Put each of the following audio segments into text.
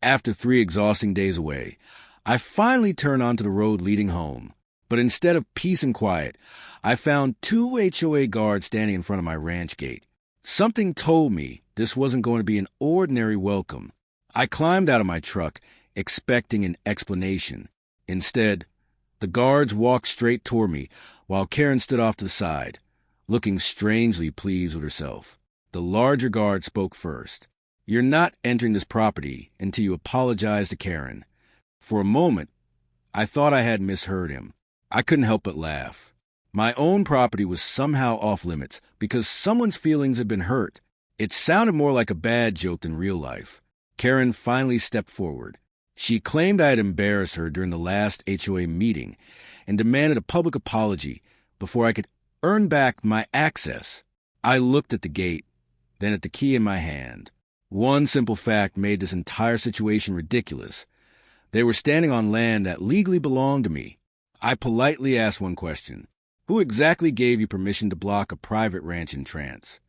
After 3 exhausting days away, I finally turned onto the road leading home. But instead of peace and quiet, I found 2 HOA guards standing in front of my ranch gate. Something told me this wasn't going to be an ordinary welcome. I climbed out of my truck, expecting an explanation. Instead, the guards walked straight toward me, while Karen stood off to the side, looking strangely pleased with herself. The larger guard spoke first. "You're not entering this property until you apologize to Karen." For a moment, I thought I had misheard him. I couldn't help but laugh. My own property was somehow off limits because someone's feelings had been hurt. It sounded more like a bad joke than real life. Karen finally stepped forward. She claimed I had embarrassed her during the last HOA meeting and demanded a public apology before I could earn back my access. I looked at the gate, then at the key in my hand. One simple fact made this entire situation ridiculous. They were standing on land that legally belonged to me. I politely asked one question. "Who exactly gave you permission to block a private ranch entrance?"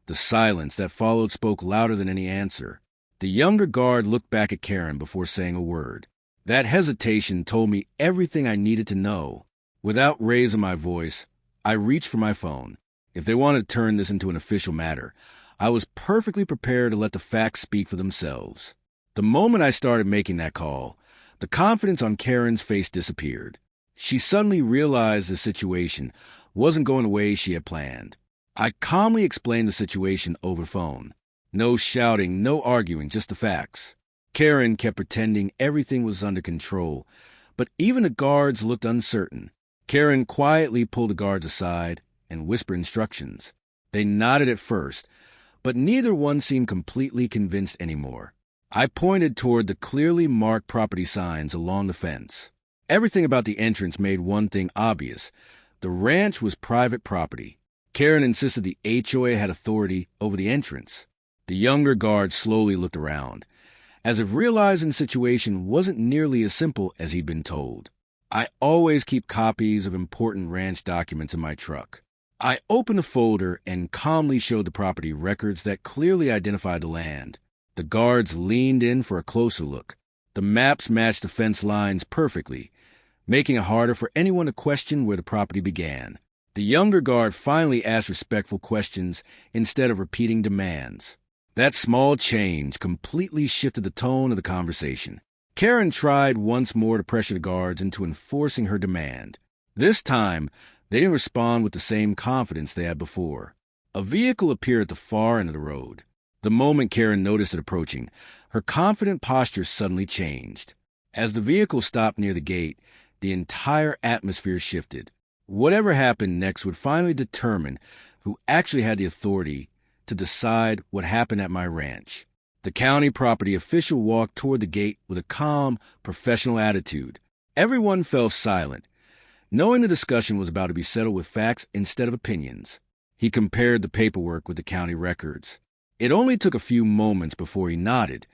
The silence that followed spoke louder than any answer. The younger guard looked back at Karen before saying a word. That hesitation told me everything I needed to know. Without raising my voice, I reached for my phone. If they wanted to turn this into an official matter, I was perfectly prepared to let the facts speak for themselves. The moment I started making that call, the confidence on Karen's face disappeared. She suddenly realized the situation wasn't going the way she had planned. I calmly explained the situation over phone. No shouting, no arguing, just the facts. Karen kept pretending everything was under control, but even the guards looked uncertain. Karen quietly pulled the guards aside and whispered instructions. They nodded at first, but neither one seemed completely convinced anymore. I pointed toward the clearly marked property signs along the fence. Everything about the entrance made one thing obvious. The ranch was private property. Karen insisted the HOA had authority over the entrance. The younger guard slowly looked around, as if realizing the situation wasn't nearly as simple as he'd been told. I always keep copies of important ranch documents in my truck. I opened the folder and calmly showed the property records that clearly identified the land. The guards leaned in for a closer look. The maps matched the fence lines perfectly, making it harder for anyone to question where the property began. The younger guard finally asked respectful questions instead of repeating demands. That small change completely shifted the tone of the conversation. Karen tried once more to pressure the guards into enforcing her demand. This time, they didn't respond with the same confidence they had before. A vehicle appeared at the far end of the road. The moment Karen noticed it approaching, her confident posture suddenly changed. As the vehicle stopped near the gate, the entire atmosphere shifted. Whatever happened next would finally determine who actually had the authority to decide what happened at my ranch. The county property official walked toward the gate with a calm, professional attitude. Everyone fell silent, knowing the discussion was about to be settled with facts instead of opinions. He compared the paperwork with the county records. It only took a few moments before he nodded,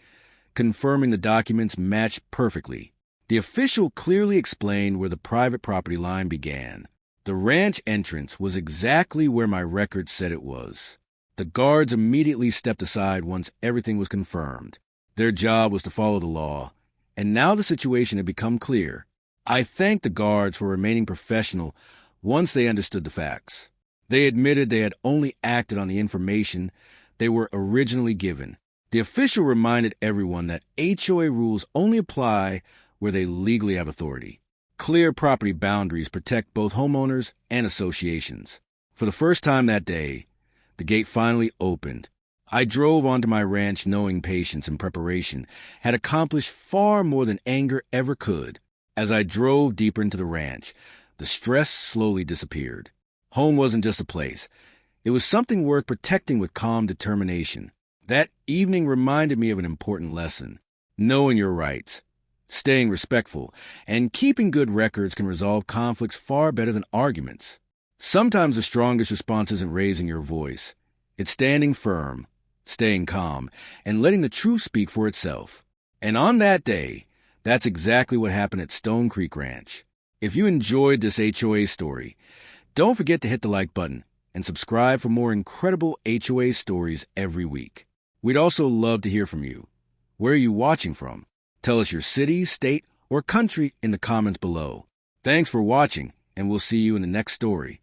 confirming the documents matched perfectly. The official clearly explained where the private property line began. The ranch entrance was exactly where my records said it was. The guards immediately stepped aside once everything was confirmed. Their job was to follow the law, and now the situation had become clear. I thanked the guards for remaining professional once they understood the facts. They admitted they had only acted on the information they were originally given. The official reminded everyone that HOA rules only apply where they legally have authority. Clear property boundaries protect both homeowners and associations. For the first time that day, the gate finally opened. I drove onto my ranch knowing patience and preparation had accomplished far more than anger ever could. As I drove deeper into the ranch, the stress slowly disappeared. Home wasn't just a place. It was something worth protecting with calm determination. That evening reminded me of an important lesson. Knowing your rights, staying respectful, and keeping good records can resolve conflicts far better than arguments. Sometimes the strongest response isn't raising your voice. It's standing firm, staying calm, and letting the truth speak for itself. And on that day, that's exactly what happened at Stone Creek Ranch. If you enjoyed this HOA story, don't forget to hit the like button and subscribe for more incredible HOA stories every week. We'd also love to hear from you. Where are you watching from? Tell us your city, state, or country in the comments below. Thanks for watching, and we'll see you in the next story.